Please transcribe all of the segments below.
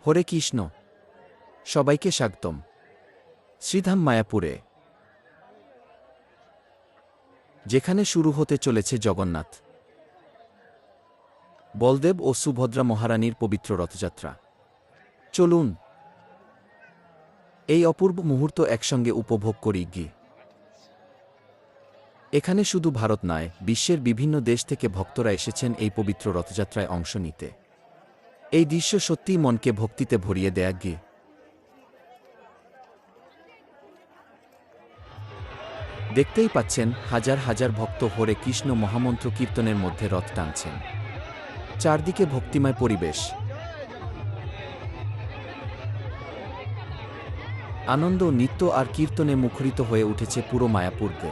হরে কৃষ্ণ। সবাইকে স্বাগতম শ্রীধাম মায়াপুরে, যেখানে শুরু হতে চলেছে জগন্নাথ, বলদেব ও সুভদ্রা মহারানীর পবিত্র রথযাত্রা। চলুন এই অপূর্ব মুহূর্ত একসঙ্গে উপভোগ করি গিয়ে। এখানে শুধু ভারত নয়, বিশ্বের বিভিন্ন দেশ থেকে ভক্তরা এসেছেন এই পবিত্র রথযাত্রায় অংশ নিতে। এই দৃশ্য সত্যিই মনকে ভক্তিতে ভরিয়ে দেয়া গিয়ে। দেখতেই পাচ্ছেন, হাজার হাজার ভক্ত হরে কৃষ্ণ মহামন্ত্র কীর্তনের মধ্যে রথ টানছেন। চারদিকে ভক্তিময় পরিবেশ, আনন্দ, নৃত্য আর কীর্তনে মুখরিত হয়ে উঠেছে পুরো মায়াপুরকে।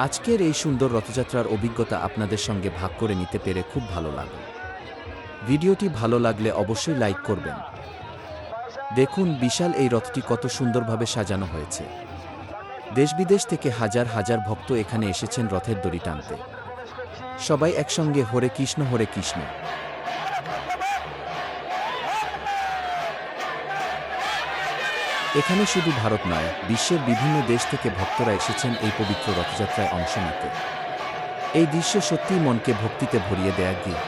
আজকের এই সুন্দর রথযাত্রার অভিজ্ঞতা আপনাদের সঙ্গে ভাগ করে নিতে পেরে খুব ভালো লাগলো। ভিডিওটি ভালো লাগলে অবশ্যই লাইক করবেন। দেখুন বিশাল এই রথটি কত সুন্দরভাবে সাজানো হয়েছে। দেশ বিদেশ থেকে হাজার হাজার ভক্ত এখানে এসেছেন রথের দড়ি টানতে। সবাই একসঙ্গে হরে কৃষ্ণ হরে কৃষ্ণ। এখানে শুধু ভারত নয়, বিশ্বের বিভিন্ন দেশ থেকে ভক্তরা এসেছেন এই পবিত্র রথযাত্রায় অংশ নিতে। এই দৃশ্য সত্যিই মনকে ভক্তিতে ভরিয়ে দেয়া গিয়ে।